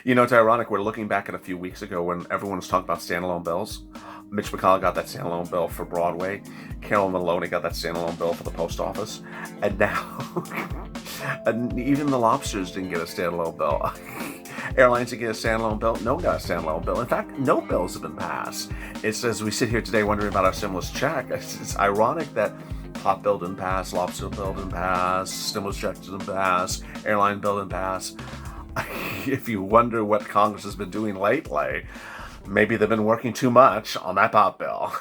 It's ironic. We're looking back at a few weeks ago when everyone was talking about standalone bills. Mitch McConnell got that standalone bill for Broadway. Carolyn Maloney got that standalone bill for the post office. And now, and even the lobsters didn't get a standalone bill. Airlines didn't get a standalone bill. No one got a standalone bill. In fact, no bills have been passed. It's as we sit here today wondering about our stimulus check. It's ironic that hot bill didn't pass, lobster bill didn't pass, stimulus check didn't pass, airline bill didn't pass. If you wonder what Congress has been doing lately, maybe they've been working too much on that pot bill.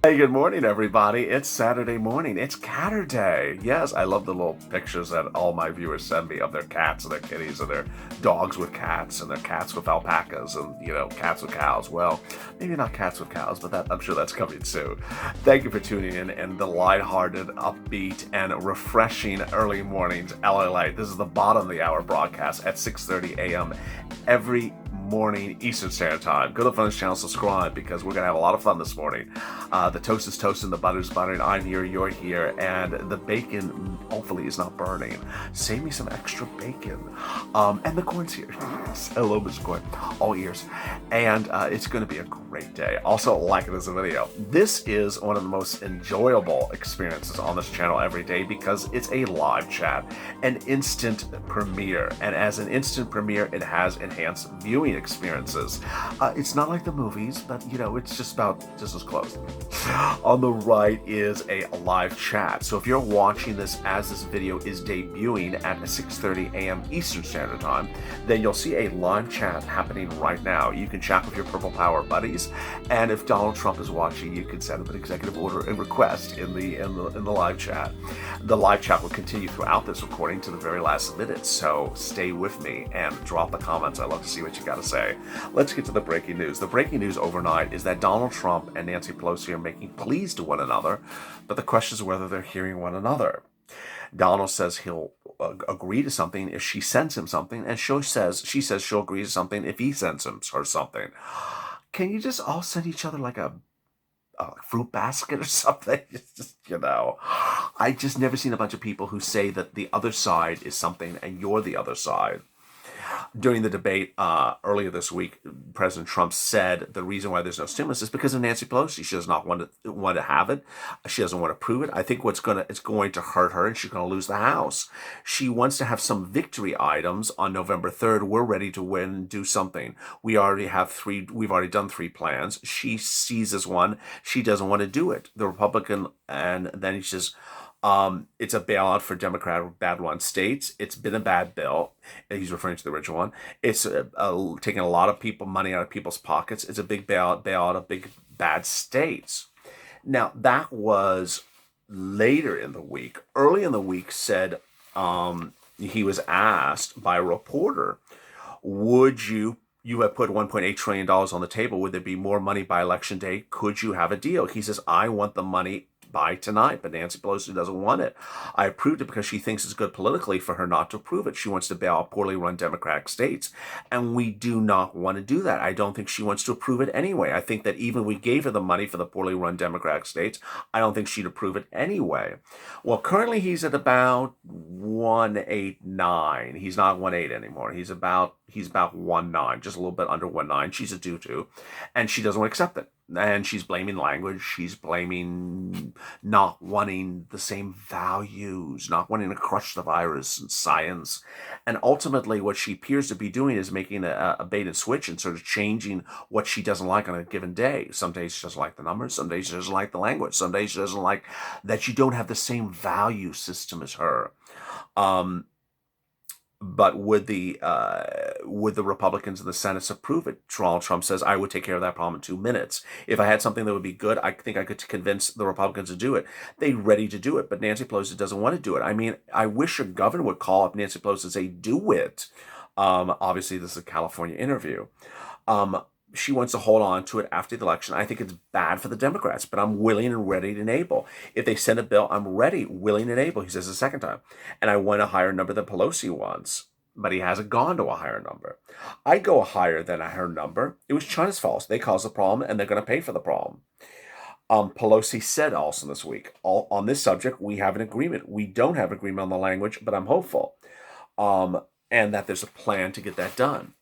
Hey, good morning, everybody. It's Saturday morning. It's Catter Day. Yes, I love the little pictures that all my viewers send me of their cats and their kitties and their dogs with cats and their cats with alpacas and, cats with cows. Well, maybe not cats with cows, but I'm sure that's coming soon. Thank you for tuning in and the lighthearted, upbeat, and refreshing early mornings LALATE. This is the bottom of the hour broadcast at 6:30 a.m. every morning Eastern Standard Time. Go to the Fun's channel, subscribe, because we're going to have a lot of fun this morning. The toast is toasting, the butter's buttering, I'm here, you're here, and the bacon hopefully is not burning. Save me some extra bacon. And the corn's here. Hello, Mr. Corn. All ears. And it's going to be a great day. Also, like this video. This is one of the most enjoyable experiences on this channel every day because it's a live chat, an instant premiere. And as an instant premiere, it has enhanced viewing experiences. It's not like the movies, but it's just as close. On the right is a live chat. So if you're watching this as this video is debuting at 6:30 a.m. Eastern Standard Time, then you'll see a live chat happening right now. You can chat with your Purple Power buddies, and if Donald Trump is watching, you can send him an executive order and request in the live chat. The live chat will continue throughout this recording to the very last minute, so stay with me and drop the comments. I'd love to see what you got to say. Let's get to the breaking news. The breaking news overnight is that Donald Trump and Nancy Pelosi are making pleas to one another, but the question is whether they're hearing one another. Donald says he'll agree to something if she sends him something, and she says she'll agree to something if he sends her something. Can you just all send each other like a fruit basket or something? I just never seen a bunch of people who say that the other side is something and you're the other side. During the debate earlier this week, President Trump said the reason why there's no stimulus is because of Nancy Pelosi. She does not want to have it. She doesn't want to prove it. I think it's going to hurt her, and she's going to lose the House. She wants to have some victory items on November 3rd. We're ready to win and do something. We've already done 3 plans. She seizes one. She doesn't want to do it. The Republican, and then he says, it's a bailout for Democrat bad run states. It's been a bad bill. He's referring to the original one. It's taking a lot of money out of people's pockets. It's a big bailout of big bad states. Now, that was later in the week. Early in the week said he was asked by a reporter, would you have put $1.8 trillion on the table. Would there be more money by election day? Could you have a deal? He says, I want the money by tonight, but Nancy Pelosi doesn't want it. I approved it because she thinks it's good politically for her not to approve it. She wants to bail out poorly run Democratic states, and we do not want to do that. I don't think she wants to approve it anyway. I think that even if we gave her the money for the poorly run Democratic states, I don't think she'd approve it anyway. Well, currently he's at about 189. He's not 18 anymore. He's about 19, just a little bit under 19. She's a tutu, and she doesn't want to accept it. And she's blaming language. She's blaming not wanting the same values, not wanting to crush the virus and science. And ultimately, what she appears to be doing is making a bait and switch and sort of changing what she doesn't like on a given day. Some days she doesn't like the numbers. Some days she doesn't like the language. Some days she doesn't like that you don't have the same value system as her. But would the Republicans in the Senate approve it? Donald Trump says, I would take care of that problem in 2 minutes. If I had something that would be good, I think I could convince the Republicans to do it. They're ready to do it, but Nancy Pelosi doesn't want to do it. I mean, I wish a governor would call up Nancy Pelosi and say, do it. Obviously, this is a California interview. she wants to hold on to it after the election. I think it's bad for the Democrats, but I'm willing and ready and able. If they send a bill, I'm ready, willing and able, he says a second time. And I want a higher number than Pelosi wants, but he hasn't gone to a higher number. I go higher than a higher number. It was China's fault. They caused the problem, and they're going to pay for the problem. Pelosi said also this week, on this subject, we have an agreement. We don't have agreement on the language, but I'm hopeful. And that there's a plan to get that done.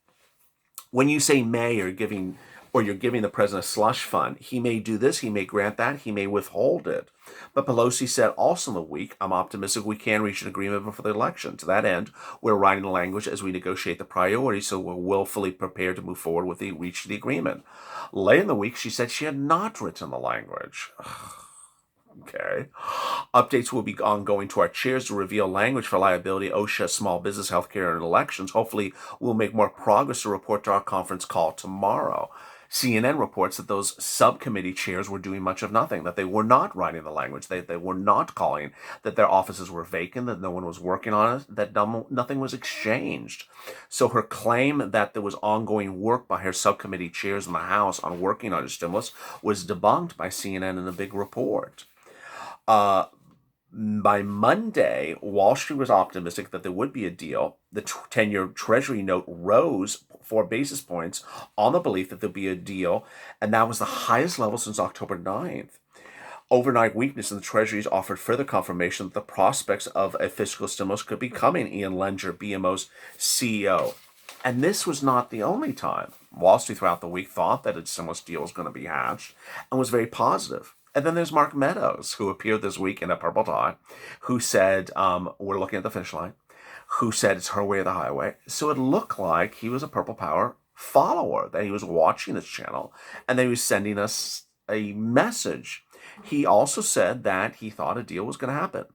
When you say may, you're giving the president a slush fund. He may do this, he may grant that, he may withhold it. But Pelosi said also in the week, I'm optimistic we can reach an agreement before the election. To that end, we're writing the language as we negotiate the priorities, so we're willfully prepared to move forward with reach the agreement. Late in the week, she said she had not written the language. Okay. Updates will be ongoing to our chairs to reveal language for liability, OSHA, small business, healthcare, and elections. Hopefully, we'll make more progress to report to our conference call tomorrow. CNN reports that those subcommittee chairs were doing much of nothing, that they were not writing the language, they were not calling, that their offices were vacant, that no one was working on it, that nothing was exchanged. So her claim that there was ongoing work by her subcommittee chairs in the House on working on a stimulus was debunked by CNN in a big report. By Monday, Wall Street was optimistic that there would be a deal. The 10-year Treasury note rose 4 basis points on the belief that there'd be a deal, and that was the highest level since October 9th. Overnight weakness in the Treasuries offered further confirmation that the prospects of a fiscal stimulus could be coming, Ian Lenger, BMO's CEO. And this was not the only time. Wall Street throughout the week thought that a stimulus deal was going to be hatched and was very positive. And then there's Mark Meadows, who appeared this week in a purple tie, who said, we're looking at the finish line, who said it's her way or the highway. So it looked like he was a Purple Power follower, that he was watching this channel, and that he was sending us a message. He also said that he thought a deal was going to happen.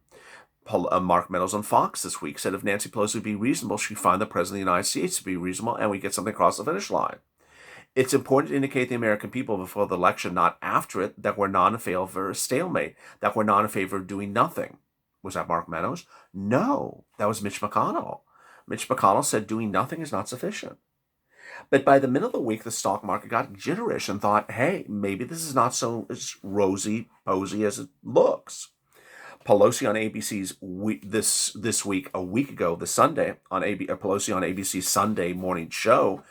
Mark Meadows on Fox this week said if Nancy Pelosi would be reasonable, she'd find the President of the United States to be reasonable, and we get something across the finish line. It's important to indicate to the American people before the election, not after it, that we're not in favor of a stalemate, that we're not in favor of doing nothing. Was that Mark Meadows? No, that was Mitch McConnell. Mitch McConnell said doing nothing is not sufficient. But by the middle of the week, the stock market got jitterish and thought, hey, maybe this is not so as rosy-posy as it looks. Pelosi on ABC's this week, a week ago, the Sunday, Pelosi on ABC's Sunday morning show,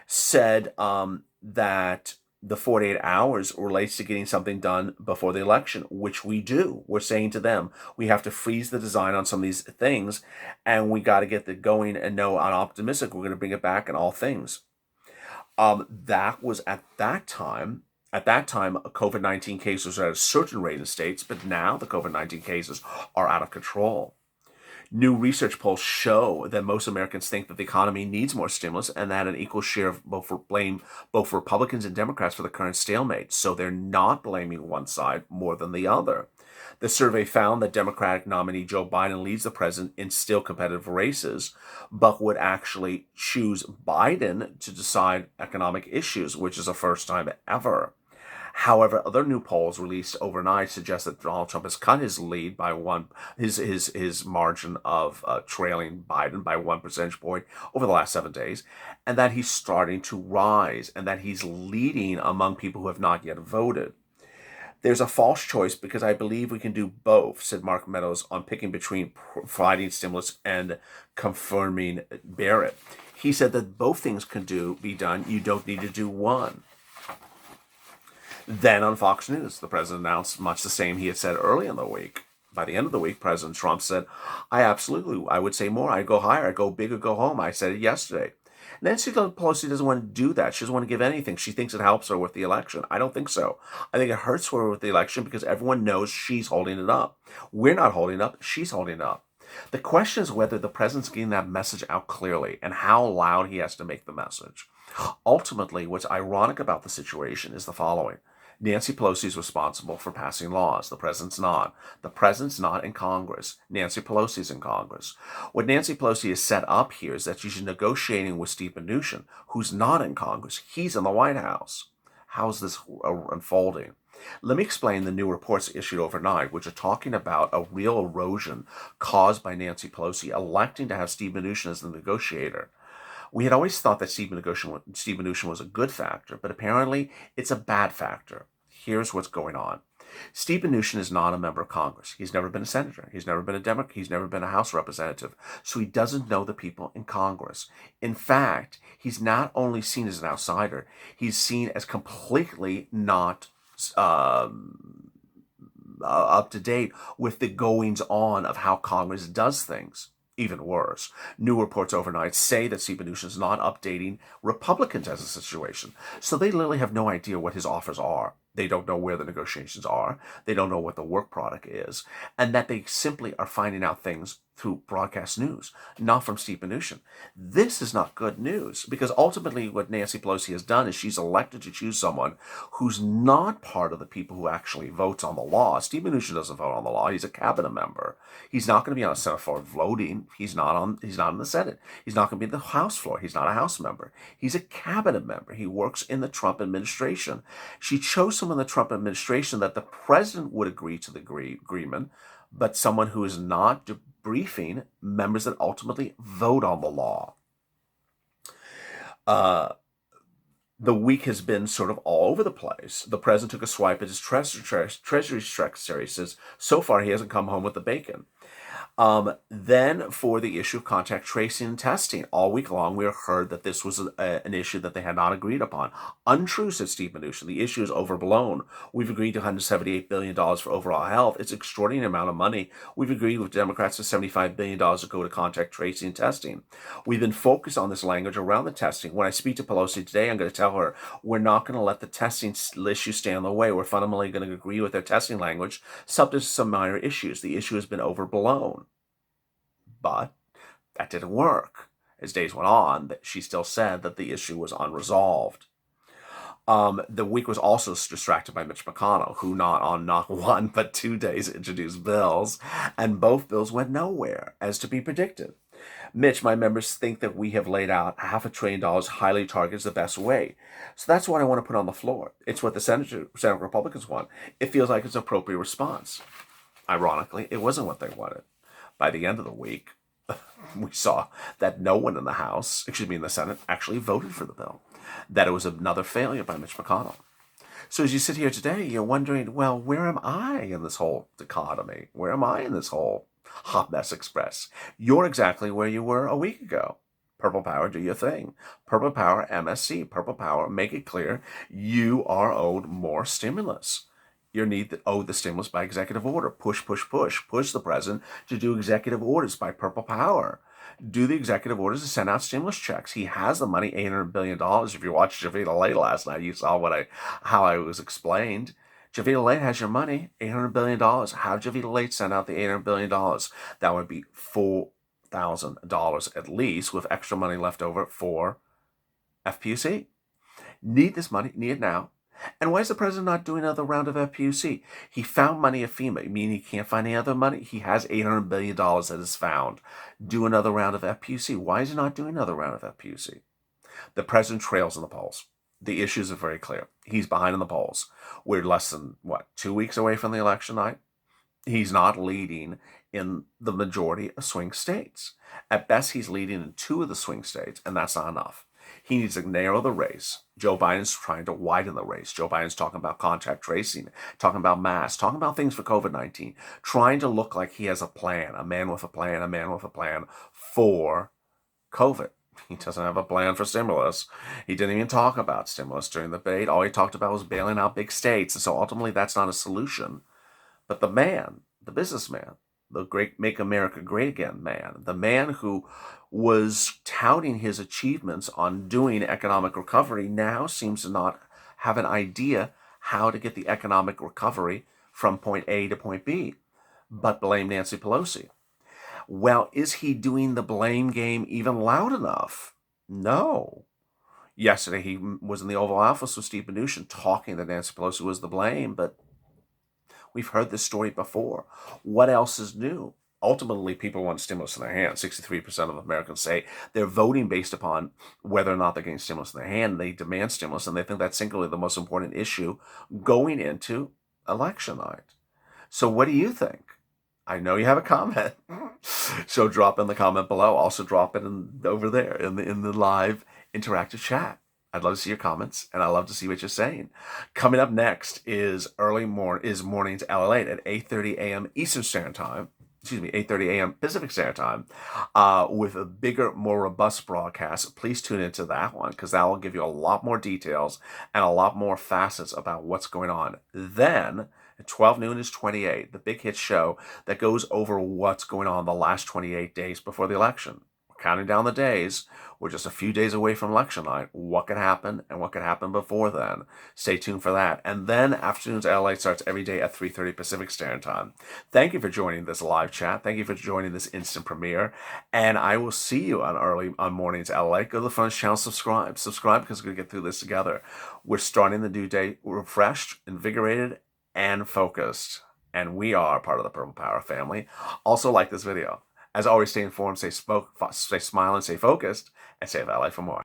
said that the 48 hours relates to getting something done before the election, which we do. We're saying to them, we have to freeze the design on some of these things, and we got to get the going, and no, I'm optimistic we're going to bring it back in all things. That was at that time, COVID-19 cases are at a certain rate in states, but now the COVID-19 cases are out of control. New research polls show that most Americans think that the economy needs more stimulus, and that an equal share of both Republicans and Democrats for the current stalemate. So they're not blaming one side more than the other. The survey found that Democratic nominee Joe Biden leads the president in still competitive races, but would actually choose Biden to decide economic issues, which is the first time ever. However, other new polls released overnight suggest that Donald Trump has cut his lead by his margin of trailing Biden by 1 percentage point over the last 7 days, and that he's starting to rise, and that he's leading among people who have not yet voted. There's a false choice because I believe we can do both, said Mark Meadows on picking between providing stimulus and confirming Barrett. He said that both things can be done. You don't need to do one. Then on Fox News, the president announced much the same he had said early in the week. By the end of the week, President Trump said, I would say more. I'd go higher. I'd go big or go home. I said it yesterday. Nancy Pelosi doesn't want to do that. She doesn't want to give anything. She thinks it helps her with the election. I don't think so. I think it hurts her with the election because everyone knows she's holding it up. We're not holding it up. She's holding it up. The question is whether the president's getting that message out clearly and how loud he has to make the message. Ultimately, what's ironic about the situation is the following. Nancy Pelosi is responsible for passing laws. The president's not. The president's not in Congress. Nancy Pelosi's in Congress. What Nancy Pelosi has set up here is that she's negotiating with Steve Mnuchin, who's not in Congress. He's in the White House. How's this unfolding? Let me explain the new reports issued overnight, which are talking about a real erosion caused by Nancy Pelosi electing to have Steve Mnuchin as the negotiator. We had always thought that Steve Mnuchin was a good factor, but apparently it's a bad factor. Here's what's going on. Steve Mnuchin is not a member of Congress. He's never been a senator. He's never been a Democrat. He's never been a House representative. So he doesn't know the people in Congress. In fact, he's not only seen as an outsider, he's seen as completely not up to date with the goings on of how Congress does things. Even worse, new reports overnight say that Steve Mnuchin is not updating Republicans as a situation. So they literally have no idea what his offers are. They don't know where the negotiations are. They don't know what the work product is. And that they simply are finding out things through broadcast news, not from Steve Mnuchin. This is not good news, because ultimately what Nancy Pelosi has done is she's elected to choose someone who's not part of the people who actually votes on the law. Steve Mnuchin doesn't vote on the law. He's a cabinet member. He's not going to be on a Senate floor voting. He's not in the Senate. He's not going to be in the House floor. He's not a House member. He's a cabinet member. He works in the Trump administration. She chose someone in the Trump administration that the president would agree to the agreement, but someone who is not debriefing members that ultimately vote on the law. The week has been sort of all over the place. The president took a swipe at his Treasury Secretary, says so far he hasn't come home with the bacon. Then for the issue of contact tracing and testing, all week long we heard that this was an issue that they had not agreed upon. Untrue, said Steve Mnuchin. The issue is overblown. We've agreed to $178 billion for overall health. It's an extraordinary amount of money. We've agreed with Democrats to $75 billion to go to contact tracing and testing. We've been focused on this language around the testing. When I speak to Pelosi today, I'm going to tell her we're not going to let the testing issue stand in the way. We're fundamentally going to agree with their testing language, subject to some minor issues. The issue has been overblown. But that didn't work. As days went on, she still said that the issue was unresolved. The week was also distracted by Mitch McConnell, who not one but 2 days introduced bills, and both bills went nowhere, as to be predicted. Mitch, my members think that we have laid out $500 billion highly targets the best way. So that's what I want to put on the floor. It's what the Senate Republicans want. It feels like it's an appropriate response. Ironically, it wasn't what they wanted. By the end of the week, we saw that no one in the Senate, actually voted for the bill, that it was another failure by Mitch McConnell. So as you sit here today, you're wondering, well, where am I in this whole dichotomy? Where am I in this whole hot mess express? You're exactly where you were a week ago. Purple Power, do your thing. Purple Power, MSC, Purple Power, make it clear you are owed more stimulus. You're owed the stimulus by executive order. Push the president to do executive orders by Purple Power. Do the executive orders to send out stimulus checks. He has the money, $800 billion. If you watched Javier LALATE last night, you saw how I was explained. Javier LALATE has your money, $800 billion. Have Javier LALATE send out the $800 billion. That would be $4,000 at least, with extra money left over for FPUC. Need this money, need it now. And why is the president not doing another round of FPUC? He found money at FEMA. You mean he can't find any other money? He has $800 billion that is found. Do another round of FPUC. Why is he not doing another round of FPUC? The president trails in the polls. The issues are very clear. He's behind in the polls. We're less than, 2 weeks away from the election night? He's not leading in the majority of swing states. At best, he's leading in 2 of the swing states, and that's not enough. He needs to narrow the race. Joe Biden's trying to widen the race. Joe Biden's talking about contact tracing, talking about masks, talking about things for COVID-19, trying to look like he has a plan, a man with a plan for COVID. He doesn't have a plan for stimulus. He didn't even talk about stimulus during the debate. All he talked about was bailing out big states. And so ultimately that's not a solution. But the man, the businessman, the great Make America Great Again man, the man who was touting his achievements on doing economic recovery, now seems to not have an idea how to get the economic recovery from point A to point B, but blame Nancy Pelosi. Well, is he doing the blame game even loud enough? No. Yesterday he was in the Oval Office with Steve Mnuchin talking that Nancy Pelosi was the blame, but we've heard this story before. What else is new? Ultimately, people want stimulus in their hand. 63% of Americans say they're voting based upon whether or not they're getting stimulus in their hand. They demand stimulus, and they think that's singularly the most important issue going into election night. So what do you think? I know you have a comment. So drop in the comment below. Also drop it over there in the live interactive chat. I'd love to see your comments, and I love to see what you're saying. Coming up next is morning's LALATE at 8:30 a.m. Eastern Standard Time. Excuse me, 8:30 a.m. Pacific Standard Time, with a bigger, more robust broadcast. Please tune into that one, because that will give you a lot more details and a lot more facets about what's going on. Then at 12 noon is 28, the big hit show that goes over what's going on the last 28 days before the election. We're counting down the days. We're just a few days away from election night. What could happen and what could happen before then? Stay tuned for that. And then afternoon's LA starts every day at 3:30 Pacific Standard Time. Thank you for joining this live chat. Thank you for joining this instant premiere. And I will see you on morning's LA. Go to the front channel, subscribe. Subscribe, because we're going to get through this together. We're starting the new day refreshed, invigorated, and focused. And we are part of the Purple Power family. Also, like this video. As always, stay informed, stay smiling, stay focused, and save LA for more.